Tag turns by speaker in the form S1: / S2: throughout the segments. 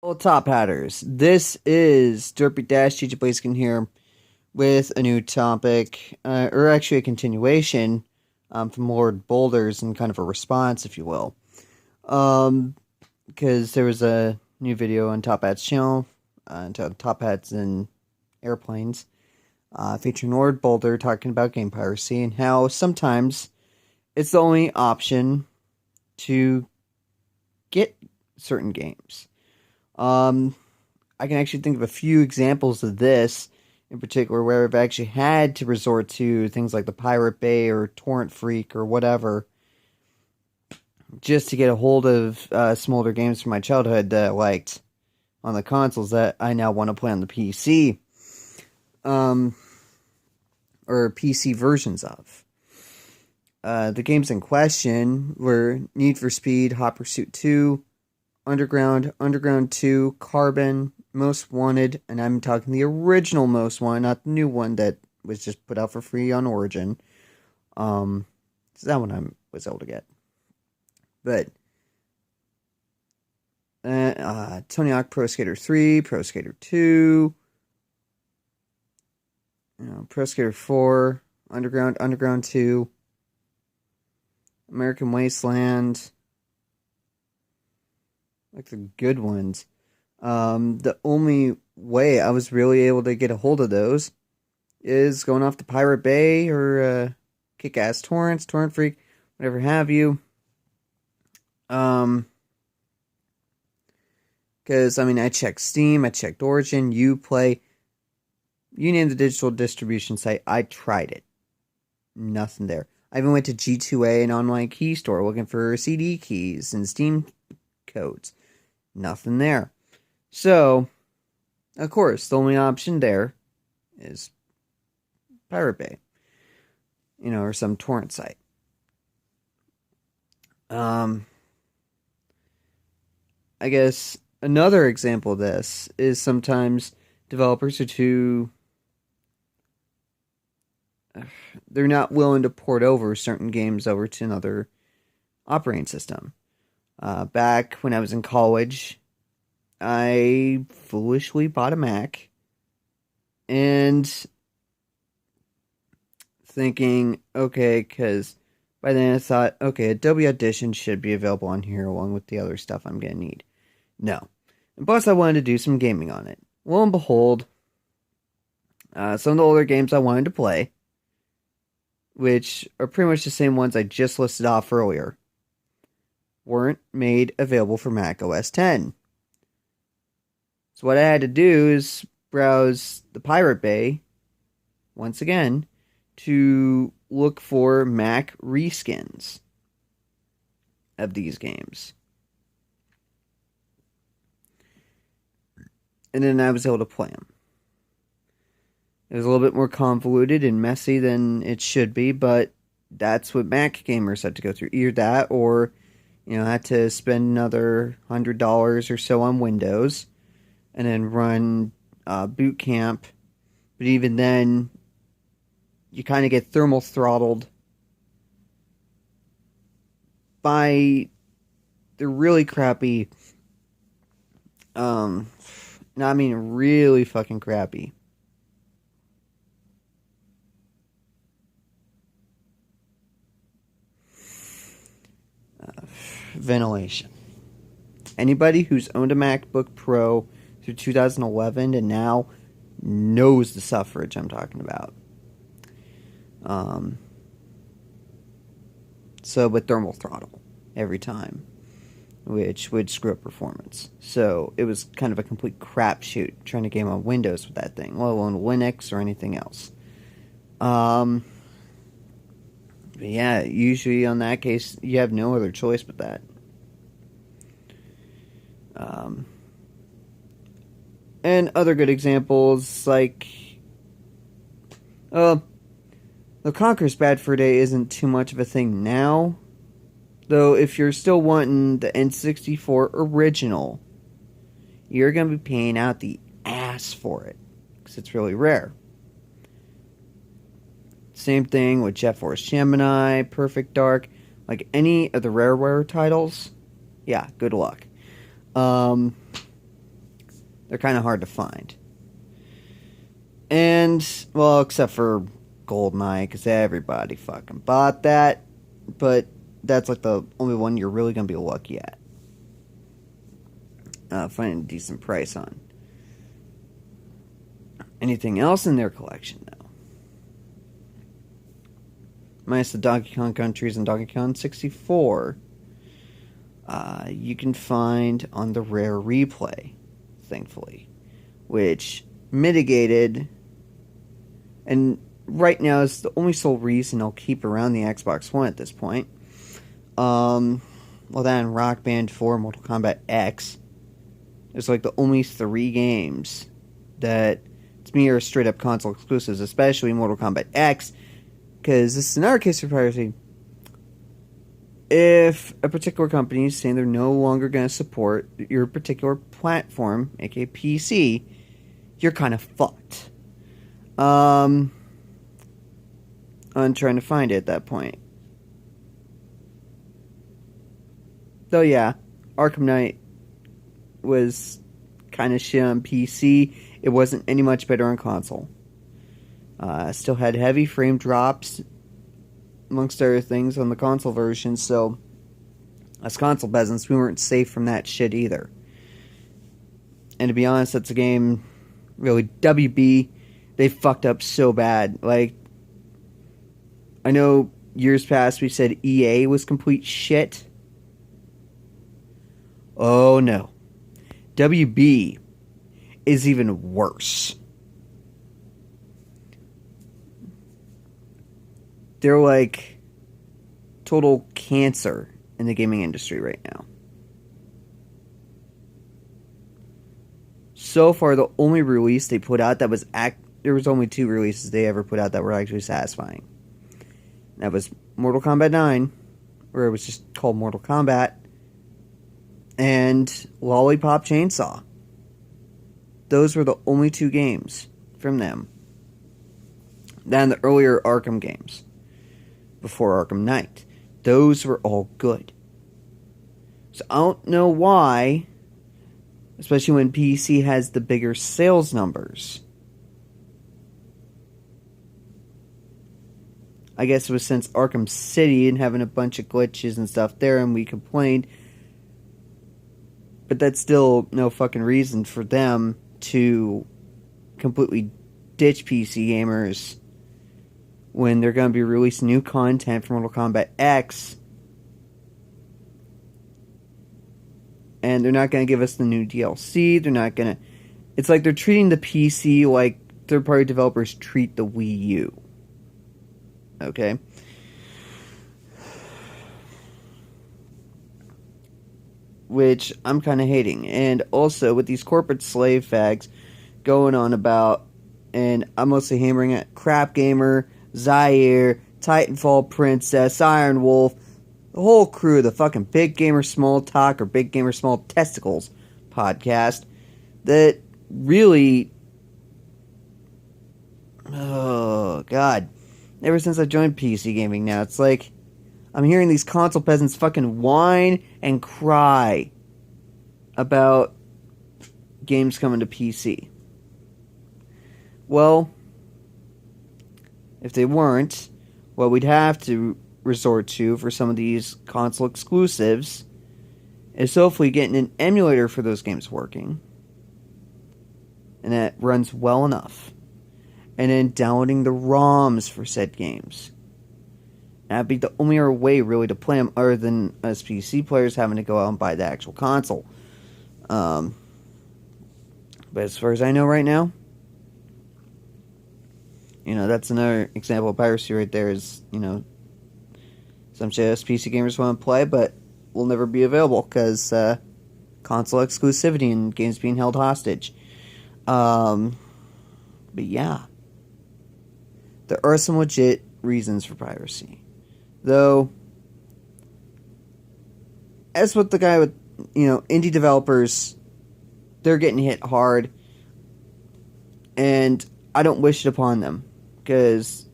S1: Well, Top Hatters, this is Derpy Dash GG Blaziken here with a new topic, or actually a continuation from Lord Boulders and kind of a response, if you will. Because there was a new video on Top Hat's channel, entitled Top Hats and Airplanes, featuring Lord Boulder talking about game piracy and how sometimes it's the only option to get certain games. I can actually think of a few examples of this, in particular, where I've actually had to resort to things like the Pirate Bay or Torrent Freak or whatever, just to get a hold of some older games from my childhood that I liked on the consoles that I now want to play on the PC, or PC versions of. The games in question were Need for Speed, Hot Pursuit 2, Underground, Underground 2, Carbon, Most Wanted, and I'm talking the original Most Wanted, not the new one that was just put out for free on Origin. So that one I was able to get. But Tony Hawk Pro Skater 3, Pro Skater 2, Pro Skater 4, Underground, Underground 2, American Wasteland, like the good ones. The only way I was really able to get a hold of those is going off the Pirate Bay or Kick-Ass Torrents, Torrent Freak, whatever have you. Because, I mean, I checked Steam, I checked Origin, Uplay, you name the digital distribution site, I tried it. Nothing there. I even went to G2A, an online key store, looking for CD keys and Steam codes. Nothing there. So, of course, the only option there is Pirate Bay. Or some torrent site. I guess another example of this is sometimes developers are they're not willing to port over certain games over to another operating system. Back when I was in college, I foolishly bought a Mac and thinking, okay, because by then I thought, okay, Adobe Audition should be available on here along with the other stuff I'm going to need. No. And plus I wanted to do some gaming on it. Lo and behold, some of the older games I wanted to play, which are pretty much the same ones I just listed off earlier, weren't made available for Mac OS X. So what I had to do is browse the Pirate Bay, once again, to look for Mac reskins of these games. And then I was able to play them. It was a little bit more convoluted and messy than it should be, but that's what Mac gamers had to go through. Either that or I had to spend another $100 or so on Windows and then run boot camp. But even then, you kind of get thermal throttled by the really crappy, I mean really fucking crappy, ventilation. Anybody who's owned a MacBook Pro through 2011 and now knows the suffrage I'm talking about. So with thermal throttle every time, which would screw up performance. So it was kind of a complete crapshoot trying to game on Windows with that thing, let alone Linux or anything else. But yeah, usually on that case, you have no other choice but that. And other good examples, like, the Conker's Bad Fur Day isn't too much of a thing now, though if you're still wanting the N64 original, you're going to be paying out the ass for it, because it's really rare. Same thing with Jet Force Gemini, Perfect Dark, like any of the Rareware titles, yeah, good luck. They're kind of hard to find. And, well, except for GoldenEye, because everybody fucking bought that. But that's like the only one you're really going to be lucky at. Finding a decent price on. Anything else in their collection, though? Minus the Donkey Kong Countries and Donkey Kong 64. You can find on the Rare Replay, thankfully. Which mitigated, and right now is the only sole reason I'll keep around the Xbox One at this point. Well, that and Rock Band 4, Mortal Kombat X. There's like the only 3 games that, to me, are straight up console exclusives, especially Mortal Kombat X, because this is another case of piracy. If a particular company is saying they're no longer going to support your particular platform, aka PC, you're kind of fucked. I'm trying to find it at that point. Though, yeah, Arkham Knight was kind of shit on PC. It wasn't any much better on console. Still had heavy frame drops, amongst other things, on the console version, so as console peasants, we weren't safe from that shit either. And to be honest, that's a game, really, WB, they fucked up so bad. Like, I know years past we said EA was complete shit. Oh no. WB is even worse. They're like total cancer in the gaming industry right now. So far, the only release they put out that was there was only 2 releases they ever put out that were actually satisfying. That was Mortal Kombat 9, where it was just called Mortal Kombat, and Lollipop Chainsaw. Those were the only 2 games from them. Then the earlier Arkham games, before Arkham Knight. Those were all good. So I don't know why, especially when PC has the bigger sales numbers. I guess it was since Arkham City and having a bunch of glitches and stuff there, and we complained. But that's still no fucking reason for them to completely ditch PC gamers when they're going to be releasing new content for Mortal Kombat X. And they're not going to give us the new DLC. They're not going to... It's like they're treating the PC like third-party developers treat the Wii U. Okay? Which I'm kind of hating. And also, with these corporate slave fags going on about, and I'm mostly hammering at Crap Gamer, Zaire, Titanfall Princess, Iron Wolf, the whole crew, the fucking Big Gamer Small Talk or Big Gamer Small Testicles podcast, that really, oh god, ever since I joined PC gaming now, it's like I'm hearing these console peasants fucking whine and cry about games coming to PC. Well, if they weren't, what we'd have to resort to for some of these console exclusives is hopefully getting an emulator for those games working, and that runs well enough, and then downloading the ROMs for said games. That'd be the only other way, really, to play them, other than us PC players having to go out and buy the actual console. But as far as I know right now, that's another example of piracy right there, is, some shit us PC gamers want to play, but will never be available, because, console exclusivity and games being held hostage. But yeah. There are some legit reasons for piracy. Though, as with the guy with, indie developers, they're getting hit hard, and I don't wish it upon them, because,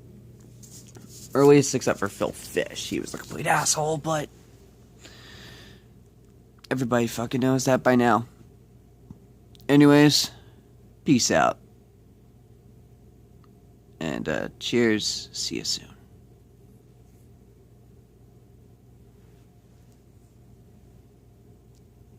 S1: or at least except for Phil Fish, he was a complete asshole, but everybody fucking knows that by now. Anyways, peace out. And cheers. See you soon.